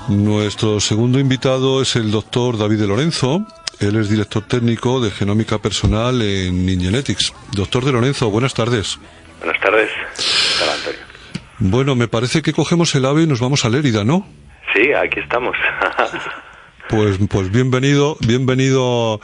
Nuestro segundo invitado es el doctor David de Lorenzo. Él es director técnico de genómica personal en Ingenetics. Doctor de Lorenzo, buenas tardes. Buenas tardes. ¿Qué tal, Antonio? Bueno, me parece que cogemos el AVE y nos vamos a Lérida, ¿no? Sí, aquí estamos. Pues bienvenido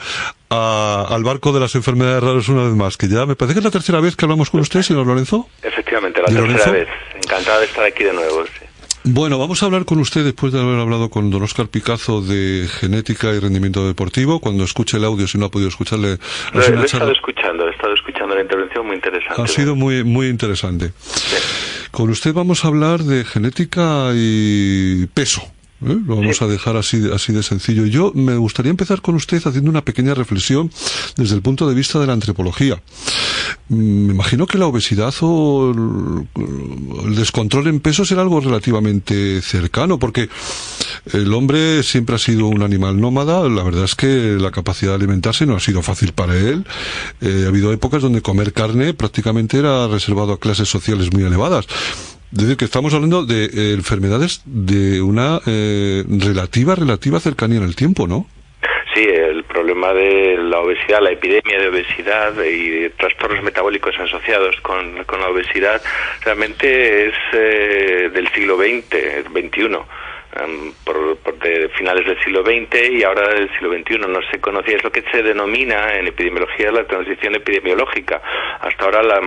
al barco de las enfermedades raras una vez más, que ya me parece que es la tercera vez que hablamos con usted, señor Lorenzo. Efectivamente, la tercera vez. Encantado de estar aquí de nuevo, sí. Bueno, vamos a hablar con usted después de haber hablado con don Óscar Picazo de genética y rendimiento deportivo. Cuando escuche el audio, si no ha podido escucharle... Lo he estado escuchando la intervención, muy interesante. Ha sido muy interesante. Sí. Con usted vamos a hablar de genética y peso. Lo vamos a dejar así de sencillo. Yo me gustaría empezar con usted haciendo una pequeña reflexión desde el punto de vista de la antropología. Me imagino que la obesidad o el descontrol en peso será algo relativamente cercano, porque el hombre siempre ha sido un animal nómada. La verdad es que la capacidad de alimentarse no ha sido fácil para él. Ha habido épocas donde comer carne prácticamente era reservado a clases sociales muy elevadas. Es decir, que estamos hablando de enfermedades de una relativa cercanía en el tiempo, ¿no? Sí, el problema de la obesidad, la epidemia de obesidad y trastornos metabólicos asociados con la obesidad realmente es del siglo XX, XXI. De finales del siglo XX y ahora del siglo XXI no se conocía, es lo que se denomina en epidemiología la transición epidemiológica. Hasta ahora las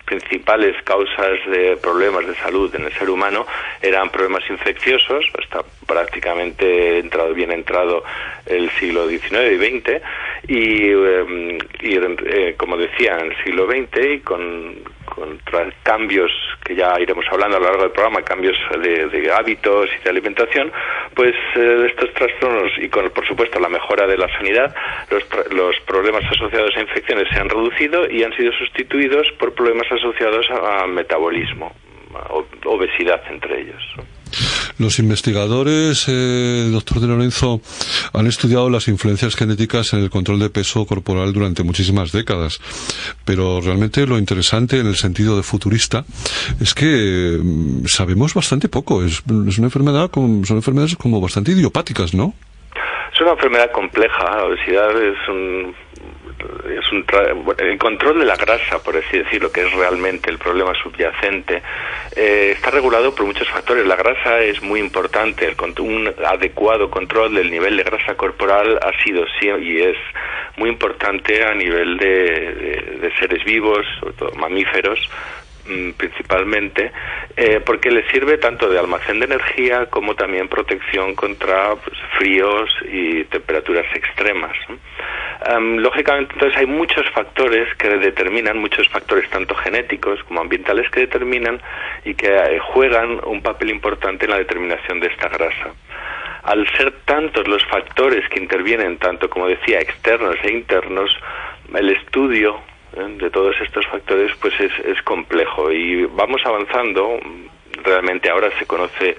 principales causas de problemas de salud en el ser humano eran problemas infecciosos, hasta prácticamente bien entrado el siglo XIX y XX y como decía, en el siglo XX y con cambios que ya iremos hablando a lo largo del programa, cambios de hábitos y de alimentación, pues estos trastornos y con, por supuesto, la mejora de la sanidad, los problemas asociados a infecciones se han reducido y han sido sustituidos por problemas asociados a metabolismo, obesidad entre ellos. Los investigadores, doctor de Lorenzo, han estudiado las influencias genéticas en el control de peso corporal durante muchísimas décadas, pero realmente lo interesante en el sentido de futurista es que sabemos bastante poco. Es una enfermedad, son enfermedades como bastante idiopáticas, ¿no? Es una enfermedad compleja. La obesidad el control de la grasa, por así decirlo, que es realmente el problema subyacente, está regulado por muchos factores. La grasa es muy importante. Un adecuado control del nivel de grasa corporal ha sido y es muy importante a nivel de seres vivos, sobre todo mamíferos, principalmente, porque les sirve tanto de almacén de energía como también protección contra fríos y temperaturas extremas. Lógicamente, entonces hay muchos factores que determinan, muchos factores tanto genéticos como ambientales que determinan y que juegan un papel importante en la determinación de esta grasa. Al ser tantos los factores que intervienen, tanto como decía, externos e internos, el estudio de todos estos factores pues es complejo y vamos avanzando. Realmente ahora se conoce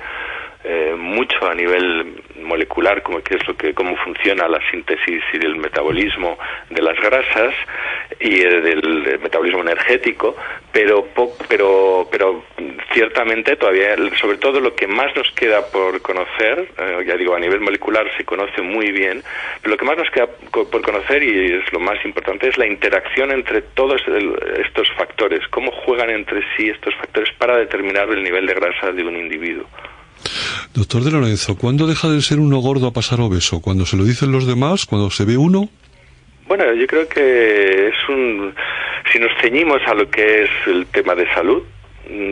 mucho a nivel molecular cómo funciona la síntesis y el metabolismo de las grasas y del metabolismo energético, pero ciertamente todavía, sobre todo lo que más nos queda por conocer, ya digo, a nivel molecular se conoce muy bien, pero lo que más nos queda por conocer, y es lo más importante, es la interacción entre todos estos factores, cómo juegan entre sí estos factores para determinar el nivel de grasa de un individuo. Doctor de Lorenzo, ¿cuándo deja de ser uno gordo a pasar obeso? ¿Cuando se lo dicen los demás? ¿Cuando se ve uno? Bueno, yo creo que si nos ceñimos a lo que es el tema de salud,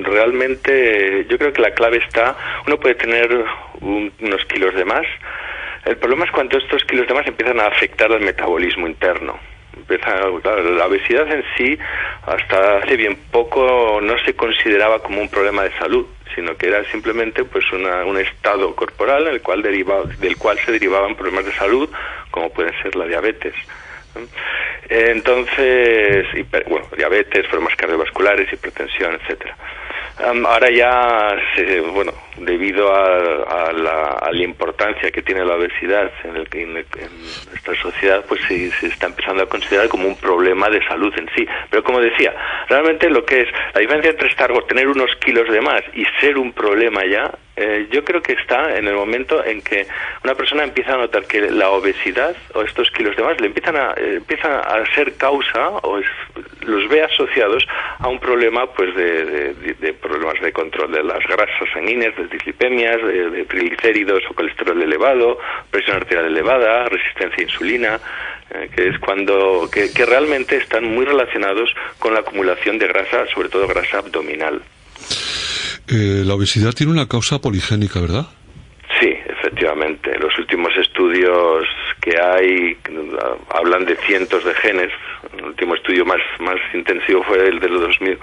realmente yo creo que la clave está, uno puede tener unos kilos de más. El problema es cuando estos kilos de más empiezan a afectar al metabolismo interno. La obesidad en sí, hasta hace bien poco, no se consideraba como un problema de salud, sino que era simplemente pues un estado corporal del cual se derivaban problemas de salud, como pueden ser la diabetes. Entonces, diabetes, problemas cardiovasculares, hipertensión, etcétera. Ahora ya debido a la importancia que tiene la obesidad en nuestra sociedad, pues se está empezando a considerar como un problema de salud en sí. Pero como decía, realmente lo que es la diferencia entre tener unos kilos de más y ser un problema ya, yo creo que está en el momento en que una persona empieza a notar que la obesidad o estos kilos de más le empiezan a ser causa o los ve asociados a un problema pues de problemas de control de las grasas sanguíneas, de dislipemias, de triglicéridos o colesterol elevado, presión arterial elevada, resistencia a insulina, que es cuando que realmente están muy relacionados con la acumulación de grasa, sobre todo grasa abdominal. La obesidad tiene una causa poligénica, ¿verdad? Sí, efectivamente. Los últimos estudios que hay hablan de cientos de genes. El último estudio más intensivo fue el de los 2000.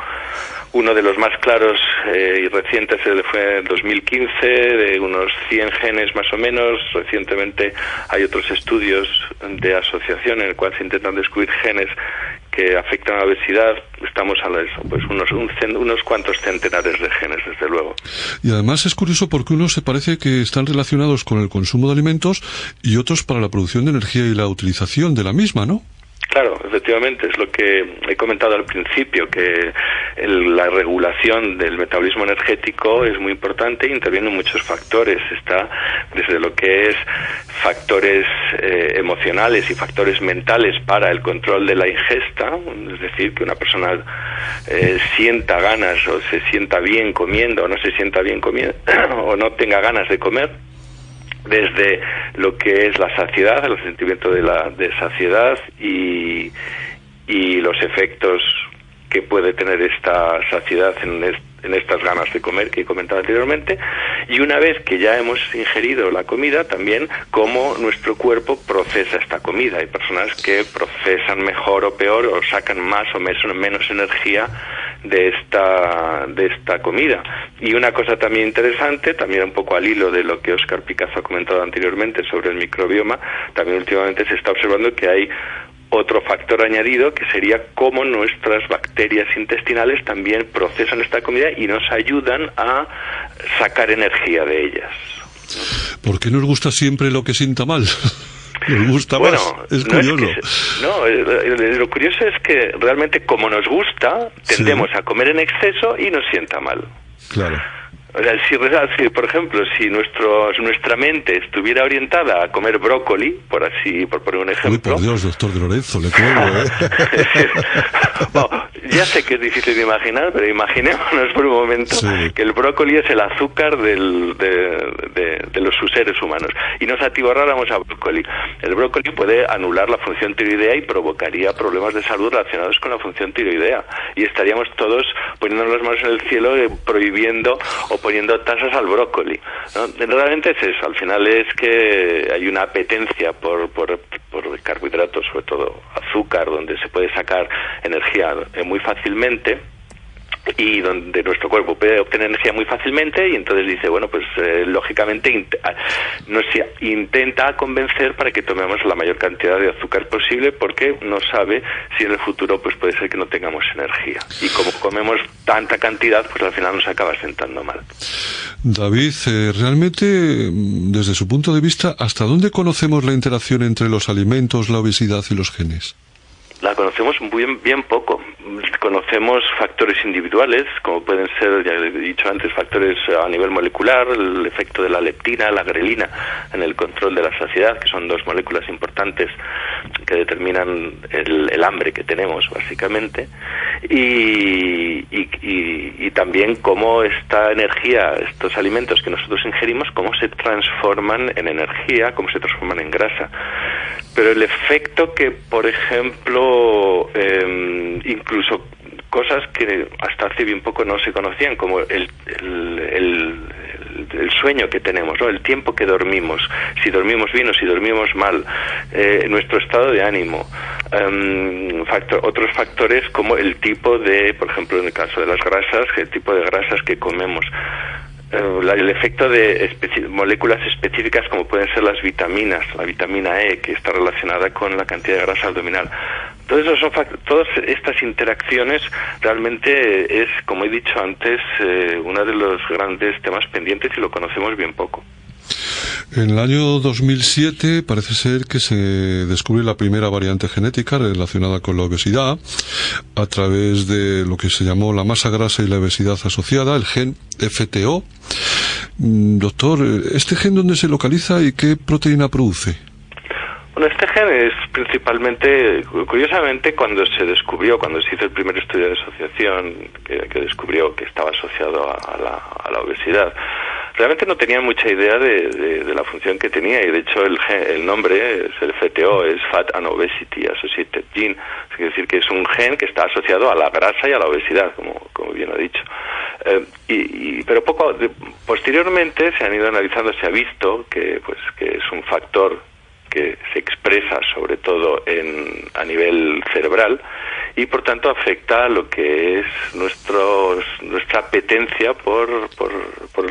Uno de los más claros y recientes fue en 2015, de unos 100 genes más o menos. Recientemente hay otros estudios de asociación en el cual se intentan descubrir genes que afectan a la obesidad. Estamos a pues unos cuantos centenares de genes, desde luego. Y además es curioso porque unos se parece que están relacionados con el consumo de alimentos y otros para la producción de energía y la utilización de la misma, ¿no? Claro, efectivamente, es lo que he comentado al principio, que la regulación del metabolismo energético es muy importante y intervienen muchos factores. Está desde lo que es factores emocionales y factores mentales para el control de la ingesta, es decir, que una persona sienta ganas o se sienta bien comiendo o no se sienta bien comiendo o no tenga ganas de comer, desde lo que es la saciedad, el sentimiento de saciedad y los efectos que puede tener esta saciedad en estas ganas de comer que he comentado anteriormente, y una vez que ya hemos ingerido la comida, también cómo nuestro cuerpo procesa esta comida. Hay personas que procesan mejor o peor o sacan más o menos energía de esta comida. Y una cosa también interesante, también un poco al hilo de lo que Óscar Picazo ha comentado anteriormente sobre el microbioma, también últimamente se está observando que hay otro factor añadido, que sería cómo nuestras bacterias intestinales también procesan esta comida y nos ayudan a sacar energía de ellas. ¿Por qué nos gusta siempre lo que sienta mal? Nos gusta más, es curioso. Lo curioso es que realmente como nos gusta, tendemos a comer en exceso y nos sienta mal. Claro. O sea, si por ejemplo, si nuestra mente estuviera orientada a comer brócoli, por poner un ejemplo... Uy, por Dios, doctor de Lorenzo, le creo, Bueno, ya sé que es difícil de imaginar, pero imaginémonos por un momento que el brócoli es el azúcar de los seres humanos y nos atiborráramos a brócoli. El brócoli puede anular la función tiroidea y provocaría problemas de salud relacionados con la función tiroidea. Y estaríamos todos poniendo las manos en el cielo prohibiendo o poniendo tasas al brócoli, ¿no? Realmente es eso, al final es que hay una apetencia por carbohidratos, sobre todo azúcar, donde se puede sacar energía muy fácilmente y donde nuestro cuerpo puede obtener energía muy fácilmente, y entonces dice, bueno, pues lógicamente nos intenta convencer para que tomemos la mayor cantidad de azúcar posible, porque no sabe si en el futuro pues puede ser que no tengamos energía, y como comemos tanta cantidad, pues al final nos acaba sentando mal. David, realmente, desde su punto de vista, ¿hasta dónde conocemos la interacción entre los alimentos, la obesidad y los genes? La conocemos bien poco. Conocemos factores individuales, como pueden ser, ya he dicho antes, factores a nivel molecular, el efecto de la leptina, la grelina en el control de la saciedad, que son dos moléculas importantes que determinan el hambre que tenemos, básicamente, y también cómo esta energía, estos alimentos que nosotros ingerimos, cómo se transforman en energía, cómo se transforman en grasa. Pero el efecto que, por ejemplo, incluso cosas que hasta hace bien poco no se conocían, como el sueño que tenemos, ¿no? El tiempo que dormimos, si dormimos bien o si dormimos mal, nuestro estado de ánimo, otros factores como el tipo de, por ejemplo, en el caso de las grasas, el tipo de grasas que comemos. El efecto de moléculas específicas como pueden ser las vitaminas, la vitamina E, que está relacionada con la cantidad de grasa abdominal. Entonces, todas estas interacciones realmente es, como he dicho antes, uno de los grandes temas pendientes y lo conocemos bien poco. En el año 2007 parece ser que se descubre la primera variante genética relacionada con la obesidad a través de lo que se llamó la masa grasa y la obesidad asociada, el gen FTO. Doctor, ¿este gen dónde se localiza y qué proteína produce? Bueno, este gen es principalmente, curiosamente, cuando se hizo el primer estudio de asociación que descubrió que estaba asociado a la obesidad, realmente no tenía mucha idea de la función que tenía, y de hecho el nombre es el FTO, es Fat and Obesity Associated Gene, es decir, que es un gen que está asociado a la grasa y a la obesidad, como bien ha dicho. Pero posteriormente se han ido analizando, se ha visto que es un factor que se expresa sobre todo a nivel cerebral y por tanto afecta a lo que es nuestra apetencia por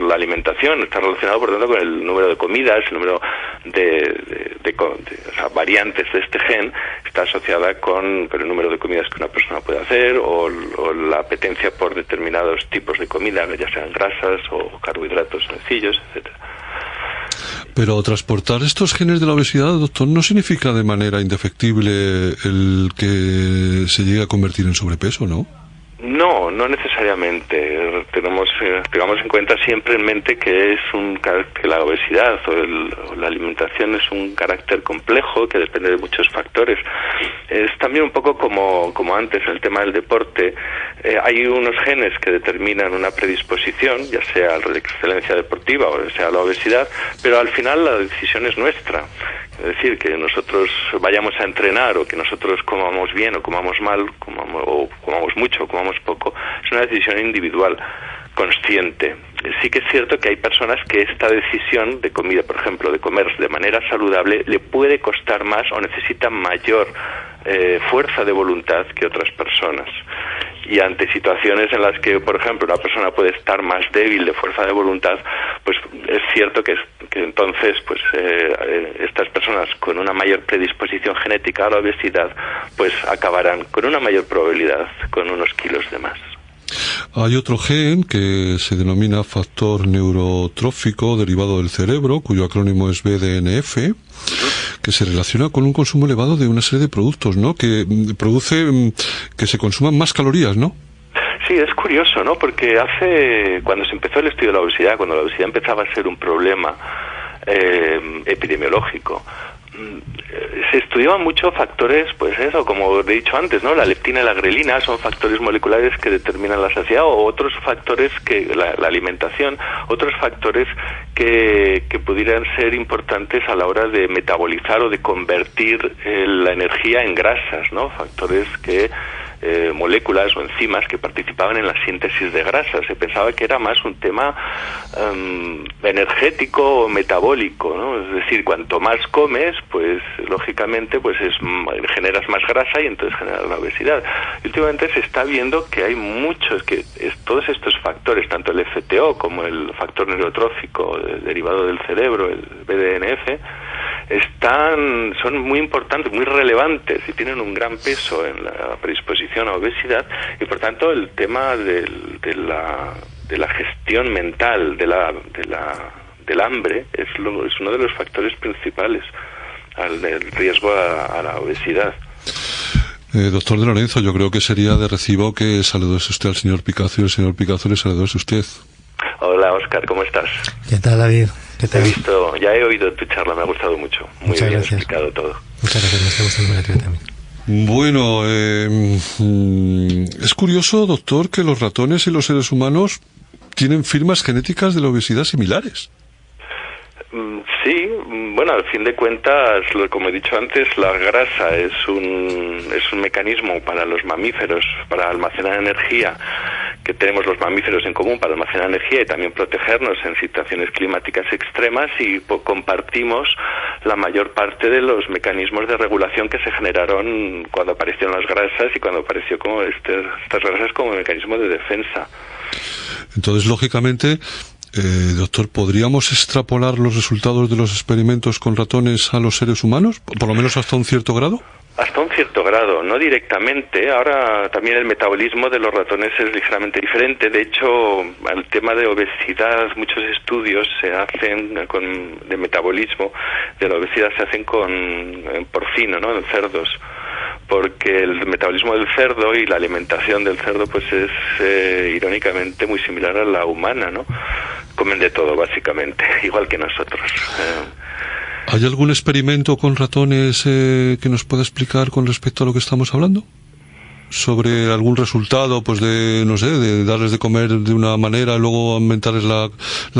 la alimentación. Está relacionado por tanto con el número de comidas, el número o sea, variantes de este gen está asociada con el número de comidas que una persona puede hacer o la apetencia por determinados tipos de comida, ya sean grasas o carbohidratos sencillos, etcétera. Pero transportar estos genes de la obesidad, doctor, ¿no significa de manera indefectible el que se llegue a convertir en sobrepeso, no? No necesariamente. Tengamos en cuenta siempre en mente que que la obesidad o la alimentación es un carácter complejo que depende de muchos factores. Es también un poco como antes en el tema del deporte. Hay unos genes que determinan una predisposición, ya sea la excelencia deportiva o sea la obesidad, pero al final la decisión es nuestra. Es decir, que nosotros vayamos a entrenar o que nosotros comamos bien o comamos mal, o comamos mucho o comamos poco, es una decisión individual, consciente. Sí que es cierto que hay personas que esta decisión de comida, por ejemplo, de comer de manera saludable, le puede costar más o necesita mayor fuerza de voluntad que otras personas. Y ante situaciones en las que, por ejemplo, una persona puede estar más débil de fuerza de voluntad, pues es cierto que entonces pues estas personas con una mayor predisposición genética a la obesidad pues acabarán con una mayor probabilidad con unos kilos de más. Hay otro gen que se denomina factor neurotrófico derivado del cerebro, cuyo acrónimo es BDNF, que se relaciona con un consumo elevado de una serie de productos, ¿no? Que produce que se consuman más calorías, ¿no? Sí, es curioso, ¿no? Porque cuando se empezó el estudio de la obesidad, cuando la obesidad empezaba a ser un problema epidemiológico, se estudiaban muchos factores, pues eso, como he dicho antes, ¿no? La leptina y la grelina son factores moleculares que determinan la saciedad, o otros factores que la alimentación, otros factores que pudieran ser importantes a la hora de metabolizar o de convertir la energía en grasas, ¿no? Factores moléculas o enzimas que participaban en la síntesis de grasas. Se pensaba que era más un tema energético o metabólico, ¿no? Es decir, cuanto más comes, pues lógicamente pues generas más grasa y entonces generas la obesidad. Y últimamente se está viendo que hay todos estos factores, tanto el FTO como el factor neurotrófico derivado del cerebro, el BDNF, son muy importantes, muy relevantes y tienen un gran peso en la predisposición a obesidad, y por tanto el tema de la gestión mental del hambre es uno de los factores principales del riesgo a la obesidad. Doctor de Lorenzo, yo creo que sería de recibo que saludase usted al señor Picazo y el señor Picazo le saludase usted. Hola, Óscar, ¿cómo estás? ¿Qué tal, David? ¿Qué tal? Ya he oído tu charla, me ha gustado mucho. Muy bien explicado todo. Muchas gracias, me está gustando mucho también. Bueno, es curioso, doctor, que los ratones y los seres humanos tienen firmas genéticas de la obesidad similares. Sí, bueno, al fin de cuentas, como he dicho antes, la grasa es un mecanismo para los mamíferos, para almacenar energía, que tenemos los mamíferos en común para almacenar energía y también protegernos en situaciones climáticas extremas, y compartimos la mayor parte de los mecanismos de regulación que se generaron cuando aparecieron las grasas y cuando apareció como estas grasas como mecanismo de defensa. Entonces, lógicamente, Doctor, ¿podríamos extrapolar los resultados de los experimentos con ratones a los seres humanos? Por lo menos hasta un cierto grado. Hasta un cierto grado, no directamente. Ahora también el metabolismo de los ratones es ligeramente diferente. De hecho, el tema de obesidad, muchos estudios se hacen de metabolismo de la obesidad se hacen con porcino, ¿no? En cerdos, porque el metabolismo del cerdo y la alimentación del cerdo pues es irónicamente muy similar a la humana, ¿no? Comen de todo básicamente, igual que nosotros. ¿Hay algún experimento con ratones que nos pueda explicar con respecto a lo que estamos hablando? Sobre algún resultado, pues de, no sé, de darles de comer de una manera, luego aumentarles la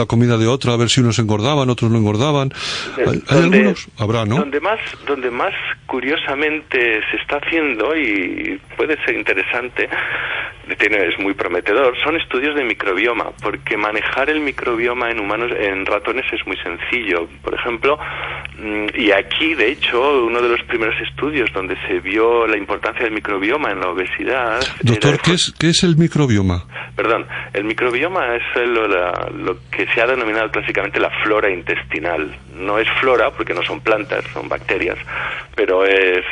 comida de otra, a ver si unos engordaban, otros no engordaban. ¿Hay algunos? Habrá, ¿no? Donde más curiosamente se está haciendo, y puede ser interesante, es muy prometedor, son estudios de microbioma, porque manejar el microbioma en humanos, en ratones, es muy sencillo. Por ejemplo, y aquí, de hecho, uno de los primeros estudios donde se vio la importancia del microbioma en la obesidad... Doctor, ¿qué es el microbioma? Perdón, el microbioma es lo que se ha denominado clásicamente la flora intestinal. No es flora, porque no son plantas, son bacterias, pero es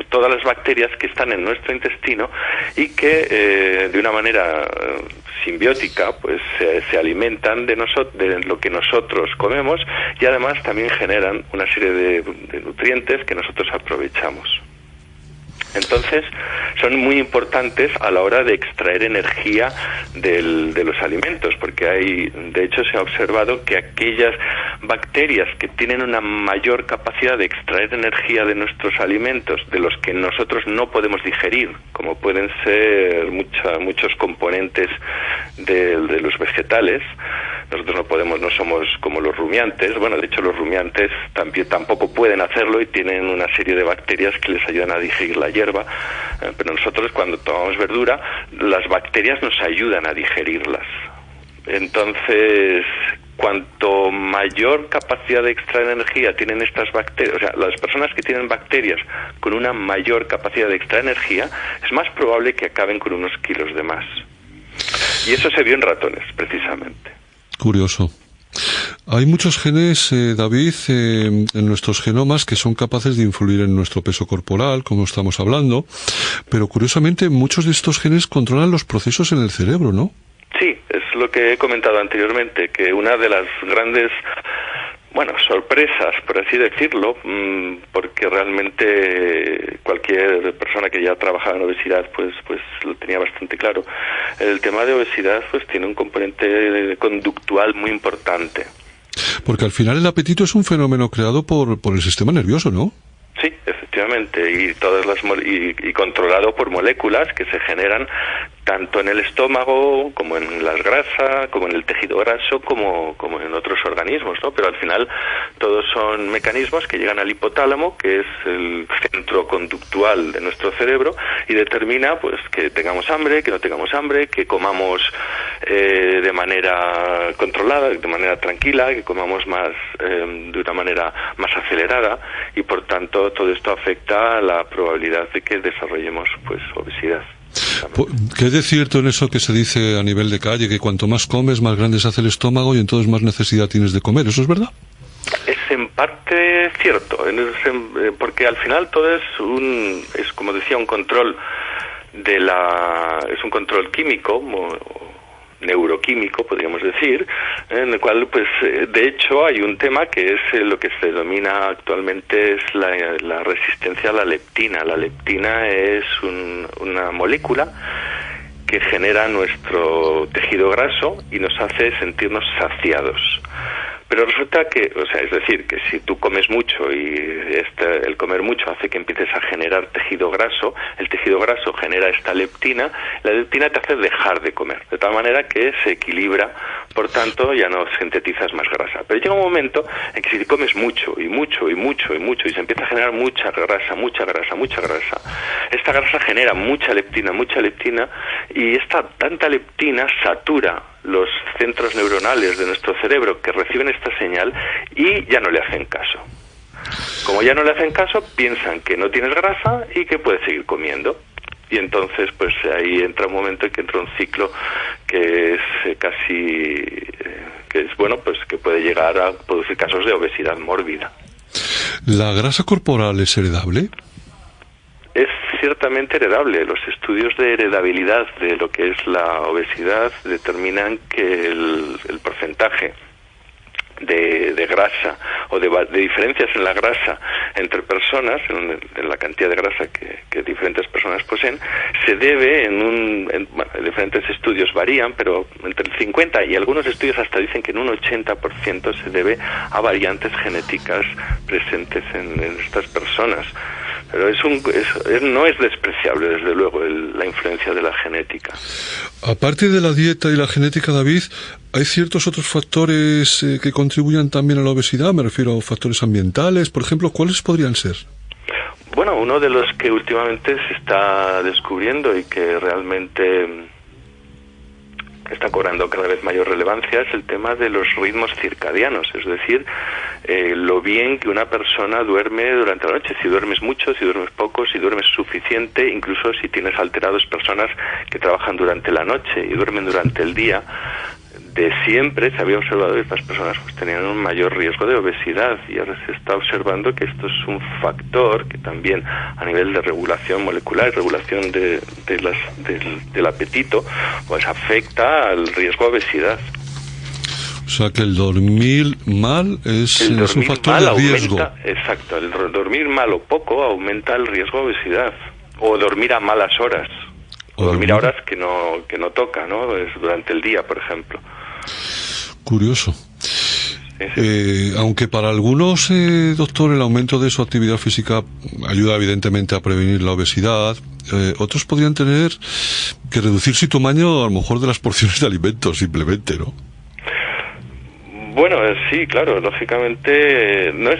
todas las bacterias que están en nuestro intestino y que de una manera simbiótica pues se alimentan de lo que nosotros comemos, y además también generan una serie de nutrientes que nosotros aprovechamos. Entonces, son muy importantes a la hora de extraer energía de los alimentos, porque de hecho se ha observado que aquellas bacterias que tienen una mayor capacidad de extraer energía de nuestros alimentos, de los que nosotros no podemos digerir, como pueden ser muchos componentes de los vegetales. Nosotros no somos como los rumiantes. Bueno, de hecho los rumiantes tampoco pueden hacerlo y tienen una serie de bacterias que les ayudan a digerir la hierba, pero nosotros cuando tomamos verdura, las bacterias nos ayudan a digerirlas. Entonces, cuanto mayor capacidad de extraer energía tienen estas bacterias, o sea, las personas que tienen bacterias con una mayor capacidad de extraer energía, es más probable que acaben con unos kilos de más. Y eso se vio en ratones, precisamente. Curioso. Hay muchos genes, David, en nuestros genomas que son capaces de influir en nuestro peso corporal, como estamos hablando, pero curiosamente muchos de estos genes controlan los procesos en el cerebro, ¿no? Sí, es lo que he comentado anteriormente, que una de las grandes sorpresas, por así decirlo, porque realmente cualquier persona que ya trabajaba en obesidad pues lo tenía bastante claro. El tema de obesidad pues tiene un componente conductual muy importante. Porque al final el apetito es un fenómeno creado por el sistema nervioso, ¿no? Sí, efectivamente, y controlado por moléculas que se generan tanto en el estómago, como en las grasas, como en el tejido graso, como en otros organismos, ¿no? Pero al final todos son mecanismos que llegan al hipotálamo, que es el centro conductual de nuestro cerebro, y determina pues que tengamos hambre, que no tengamos hambre, que comamos de manera controlada, de manera tranquila, que comamos de una manera más acelerada, y por tanto todo esto afecta a la probabilidad de que desarrollemos pues obesidad. ¿Qué es de cierto en eso que se dice a nivel de calle, que cuanto más comes, más grande se hace el estómago y entonces más necesidad tienes de comer? ¿Eso es verdad? Es en parte cierto, porque al final todo es como decía, un control es un control químico, neuroquímico, podríamos decir, en el cual, pues, de hecho, hay un tema que es lo que se denomina actualmente es la resistencia a la leptina. La leptina es una molécula que genera nuestro tejido graso y nos hace sentirnos saciados. Pero resulta que, es decir, que si tú comes mucho y el comer mucho hace que empieces a generar tejido graso, el tejido graso genera esta leptina, la leptina te hace dejar de comer, de tal manera que se equilibra, por tanto ya no sintetizas más grasa. Pero llega un momento en que si comes mucho y mucho y mucho y mucho y se empieza a generar mucha grasa, esta grasa genera mucha leptina y esta tanta leptina satura los centros neuronales de nuestro cerebro que reciben esta señal y ya no le hacen caso. Como ya no le hacen caso, piensan que no tienes grasa y que puedes seguir comiendo. Y entonces, pues ahí entra un momento en que entra un ciclo que es que es bueno, pues que puede llegar a producir casos de obesidad mórbida. ¿La grasa corporal es heredable? Es ciertamente heredable. Los estudios de heredabilidad de lo que es la obesidad determinan que el porcentaje de grasa o de diferencias en la grasa entre personas, en la cantidad de grasa que diferentes personas poseen, se debe diferentes estudios varían, pero entre el 50 y algunos estudios hasta dicen que en un 80% se debe a variantes genéticas presentes en estas personas. Pero no es despreciable, desde luego, la influencia de la genética. Aparte de la dieta y la genética, David, ¿hay ciertos otros factores que contribuyan también a la obesidad? Me refiero a factores ambientales, por ejemplo. ¿Cuáles podrían ser? Bueno, uno de los que últimamente se está descubriendo y que realmente está cobrando cada vez mayor relevancia es el tema de los ritmos circadianos, es decir, lo bien que una persona duerme durante la noche, si duermes mucho, si duermes poco, si duermes suficiente, incluso si tienes alterados personas que trabajan durante la noche y duermen durante el día. De siempre se había observado que estas personas pues tenían un mayor riesgo de obesidad, y ahora se está observando que esto es un factor que también a nivel de regulación molecular, regulación del apetito, pues afecta al riesgo de obesidad. O sea que el dormir mal es un factor de riesgo. Exacto, el dormir mal o poco aumenta el riesgo de obesidad, o dormir a malas horas, o dormir a horas que no toca, ¿no? Es durante el día, por ejemplo. Curioso. Aunque para algunos, doctor, el aumento de su actividad física ayuda evidentemente a prevenir la obesidad, otros podrían tener que reducir su tamaño a lo mejor de las porciones de alimentos, simplemente, ¿no? Bueno, sí, claro, lógicamente no es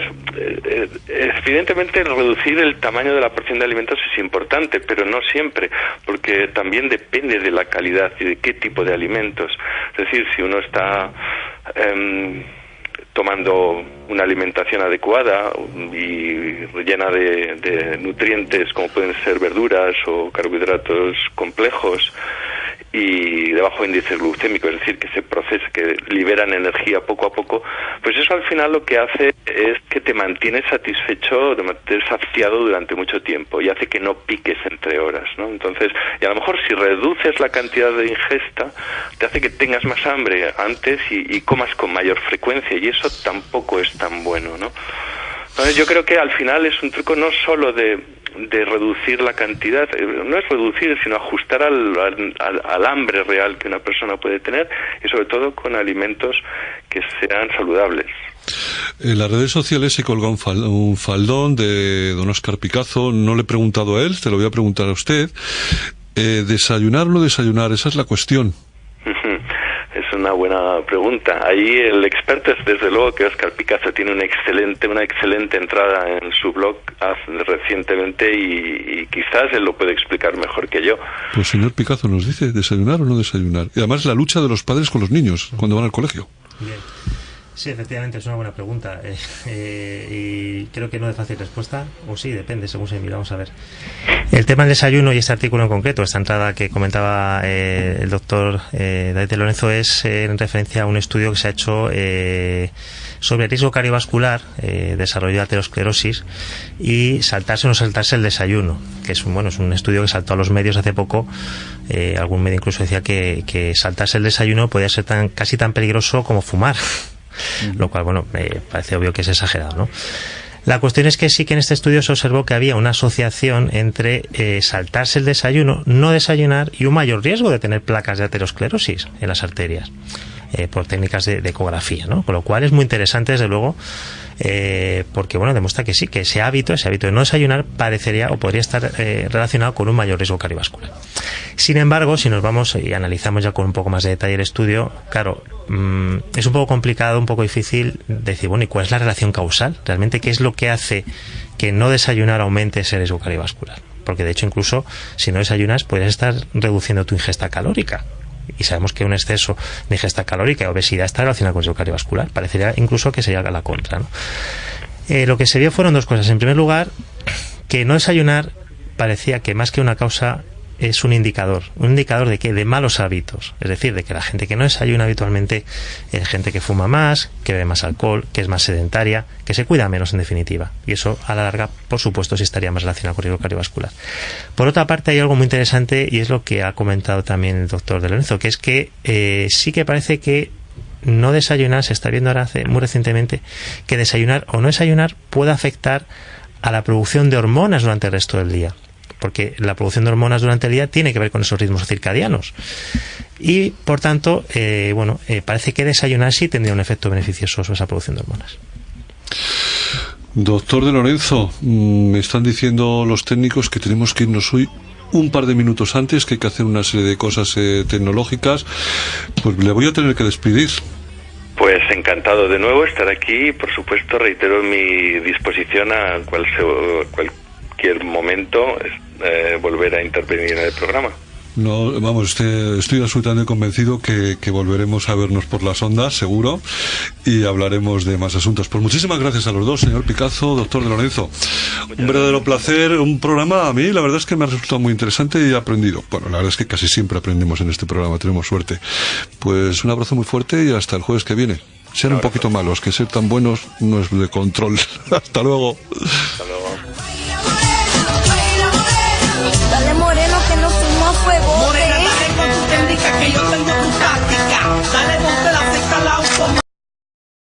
evidentemente reducir el tamaño de la porción de alimentos es importante, pero no siempre, porque también depende de la calidad y de qué tipo de alimentos. Es decir, si uno está tomando una alimentación adecuada y llena de nutrientes como pueden ser verduras o carbohidratos complejos y de bajo índice glucémico, es decir, que se procesa, que liberan energía poco a poco, pues eso al final lo que hace es que te mantienes satisfecho, te mantienes saciado durante mucho tiempo y hace que no piques entre horas, ¿no? Entonces, y a lo mejor si reduces la cantidad de ingesta, te hace que tengas más hambre antes y comas con mayor frecuencia, y eso tampoco es tan bueno, ¿no? Entonces yo creo que al final es un truco no solo de reducir la cantidad, no es reducir, sino ajustar al hambre real que una persona puede tener, y sobre todo con alimentos que sean saludables. En las redes sociales se colga un faldón de don Óscar Picazo. No le he preguntado a él, te lo voy a preguntar a usted. ¿Desayunar o no desayunar? Esa es la cuestión. Es una buena pregunta. Ahí el experto es desde luego que Óscar Picazo tiene una excelente entrada en su blog recientemente, y quizás él lo puede explicar mejor que yo. Pues señor Picazo nos dice, ¿desayunar o no desayunar? Y además la lucha de los padres con los niños cuando van al colegio. Bien. Sí, efectivamente, es una buena pregunta. Y creo que no de fácil respuesta, o sí, depende, según se mira. Vamos a ver. El tema del desayuno y este artículo en concreto, esta entrada que comentaba el doctor David de Lorenzo, es en referencia a un estudio que se ha hecho sobre el riesgo cardiovascular, desarrollo de aterosclerosis, y saltarse o no saltarse el desayuno, que es un estudio que saltó a los medios hace poco. Algún medio incluso decía que saltarse el desayuno podía ser casi tan peligroso como fumar. Lo cual, me parece obvio que es exagerado, ¿no? La cuestión es que sí que en este estudio se observó que había una asociación entre saltarse el desayuno, no desayunar, y un mayor riesgo de tener placas de aterosclerosis en las arterias, por técnicas de ecografía, ¿no? Con lo cual es muy interesante, desde luego, porque demuestra que sí, que ese hábito de no desayunar parecería o podría estar relacionado con un mayor riesgo cardiovascular. Sin embargo, si nos vamos y analizamos ya con un poco más de detalle el estudio, claro, es un poco complicado, un poco difícil decir, ¿y cuál es la relación causal? Realmente, ¿qué es lo que hace que no desayunar aumente ese riesgo cardiovascular? Porque de hecho, incluso si no desayunas, puedes estar reduciendo tu ingesta calórica. Y sabemos que un exceso de ingesta calórica y obesidad está relacionado con el riesgo cardiovascular. Parecería incluso que sería la contra, ¿no? Lo que se vio fueron dos cosas. En primer lugar, que no desayunar parecía que más que una causa es un indicador de qué, de malos hábitos, es decir, de que la gente que no desayuna habitualmente es gente que fuma más, que bebe más alcohol, que es más sedentaria, que se cuida menos en definitiva, y eso a la larga, por supuesto, sí estaría más relacionado con el riesgo cardiovascular. Por otra parte, hay algo muy interesante y es lo que ha comentado también el doctor De Lorenzo, que es que sí que parece que no desayunar, se está viendo ahora muy recientemente, que desayunar o no desayunar puede afectar a la producción de hormonas durante el resto del día, porque la producción de hormonas durante el día tiene que ver con esos ritmos circadianos y por tanto parece que desayunar sí tendría un efecto beneficioso sobre esa producción de hormonas. Doctor De Lorenzo, me están diciendo los técnicos que tenemos que irnos hoy un par de minutos antes, que hay que hacer una serie de cosas tecnológicas. Pues le voy a tener que despedir. Pues encantado de nuevo estar aquí. Por supuesto, reitero mi disposición a cualquier momento volver a intervenir en el programa. No, vamos, estoy absolutamente convencido que volveremos a vernos por las ondas, seguro, y hablaremos de más asuntos. Pues muchísimas gracias a los dos, señor Picazo, doctor De Lorenzo. Un verdadero placer, un programa, a mí la verdad es que me ha resultado muy interesante y he aprendido. Bueno, la verdad es que casi siempre aprendemos en este programa, tenemos suerte. Pues un abrazo muy fuerte y hasta el jueves que viene. Sean un poquito malos, que ser tan buenos no es de control. Hasta luego. Hasta luego. Dale moreno que nos fuimos a fuego. Morena, dale con tu técnica que yo te